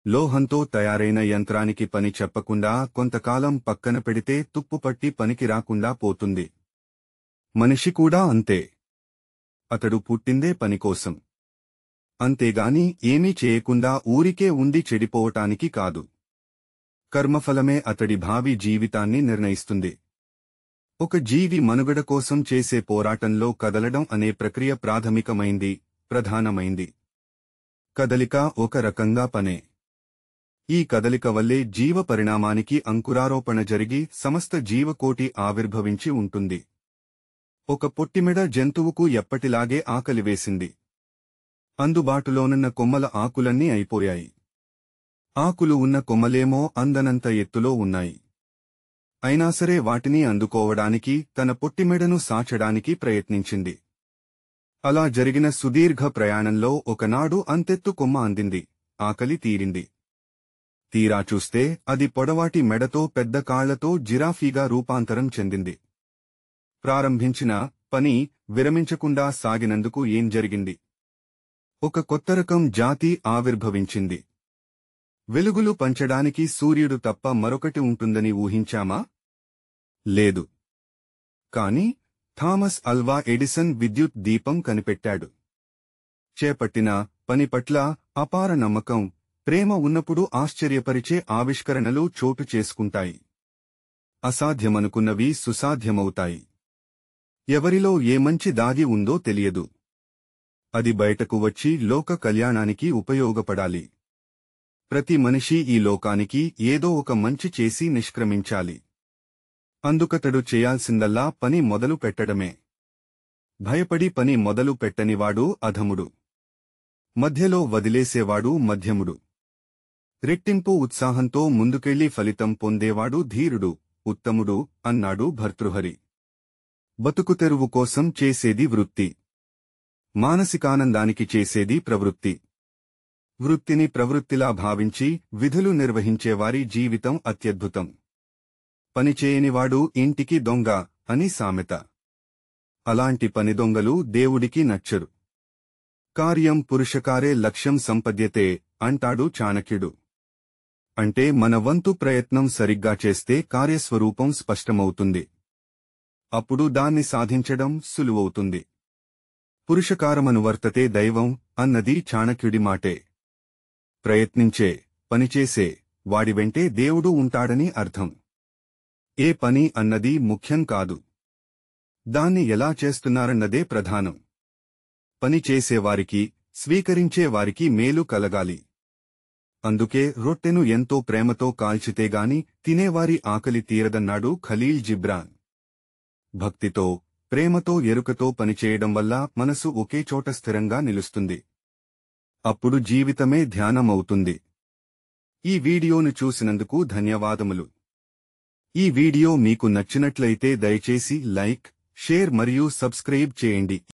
లోహంతో తయారైన యంత్రానికి పని చెప్పకుండా కొంతకాలం పక్కన పెడితే తుప్పుపట్టి పనికి రాకుండా పోతుంది. మనిషి కూడా అంతే. అతడు పుట్టిందే పనికోసం. అంతేగాని ఏమీ చేయకుండా ఊరికే ఉండి చెడిపోవటానికి కాదు. కర్మఫలమే అతడి భావి జీవితాన్ని నిర్ణయిస్తుంది. ఒక జీవి మనుగడ కోసం చేసే పోరాటంలో కదలడం అనే ప్రక్రియ ప్రాథమికమైంది, ప్రధానమైంది. కదలిక ఒక రకంగా పనే. ఈ కదలిక వల్లే జీవ పరిణామానికి అంకురారోపణ జరిగి సమస్త జీవకోటి ఆవిర్భవించి ఉంటుంది. ఒక పొట్టిమెడ జంతువుకు ఎప్పటిలాగే ఆకలివేసింది. అందుబాటులోనున్న కొమ్మల ఆకులన్నీ అయిపోయాయి. ఆకులు ఉన్న కొమ్మలేమో అందనంత ఎత్తులో ఉన్నాయి. అయినా సరే వాటిని అందుకోవడానికి తన పొట్టిమెడను సాచడానికి ప్రయత్నించింది. అలా జరిగిన సుదీర్ఘ ప్రయాణంలో ఒకనాడు అంతెత్తు కొమ్మ అందింది. ఆకలి తీరింది. తీరా చూస్తే అది పొడవాటి మెడతో పెద్ద కాళ్లతో జిరాఫీగా రూపాంతరం చెందింది. ప్రారంభించిన పని విరమించకుండా సాగినందుకు ఏం జరిగింది? ఒక కొత్త రకం జాతి ఆవిర్భవించింది. వెలుగులు పంచడానికి సూర్యుడు తప్ప మరొకటి ఉంటుందని ఊహించామా? లేదు. కాని థామస్ అల్వా ఎడిసన్ విద్యుత్ దీపం కనిపెట్టాడు. చేపట్టిన పని పట్ల అపార నమ్మకం, ప్రేమ ఉన్నప్పుడు ఆశ్చర్యపరిచే ఆవిష్కరణలు చోటు చేసుకుంటాయి. అసాధ్యమనుకున్నవి సుసాధ్యమవుతాయి. ఎవరిలో ఏ మంచి దాగి ఉందో తెలియదు. అది బయటకు వచ్చి లోక కళ్యాణానికి ఉపయోగపడాలి. ప్రతి మనిషి ఈ లోకానికి ఏదో ఒక మంచి చేసి నిష్క్రమించాలి. అందుకతడు చేయాల్సిందల్లా పని మొదలు పెట్టడమే. భయపడి పని మొదలు పెట్టనివాడు అధముడు. మధ్యలో వదిలేసేవాడు మధ్యముడు. రెట్టింపు ఉత్సాహంతో ముందుకెళ్లి ఫలితం పొందేవాడు ధీరుడు, ఉత్తముడు అన్నాడు భర్తృహరి. బతుకుతెరువు కోసం చేసేది వృత్తి. మానసికానందానికి చేసేది ప్రవృత్తి. వృత్తిని ప్రవృత్తిలా భావించి విధులు నిర్వహించేవారి జీవితం అత్యద్భుతం. పనిచేయనివాడు ఇంటికి దొంగ అని సామెత. అలాంటి పని దొంగలు దేవుడికి నచ్చరు. కార్యం పురుషకారే లక్ష్యం సంపద్యతే అంటాడు చాణక్యుడు. అంటే మన వంతు ప్రయత్నం సరిగ్గా చేస్తే కార్యస్వరూపం స్పష్టమవుతుంది. అప్పుడు దాన్ని సాధించడం సులువవుతుంది. పురుషకారమనువర్తతే దైవం అన్నది చాణక్యుడి మాటే. ప్రయత్నించే, పనిచేసే వాడి వెంటే దేవుడు ఉంటాడని అర్థం. ఏ పని అన్నది ముఖ్యం కాదు. దాన్ని ఎలా చేస్తున్నారన్నదే ప్రధానం. పని చేసేవారికి, స్వీకరించేవారికి మేలు కలగాలి. అందుకే రొట్టెను ఎంతో ప్రేమతో కాల్చితేగాని తినేవారి ఆకలి తీరదన్నాడు ఖలీల్ జిబ్రాన్. భక్తితో, ప్రేమతో ఎరుకతో పనిచేయడం వల్ల మనసు ఒకే చోట స్థిరంగా నిలుస్తుంది. అప్పుడు జీవితమే ధ్యానమవుతుంది. ఈ వీడియోను చూసినందుకు ధన్యవాదములు. ఈ వీడియో మీకు నచ్చినట్లయితే దయచేసి లైక్, షేర్ మరియు సబ్స్క్రైబ్ చేయండి.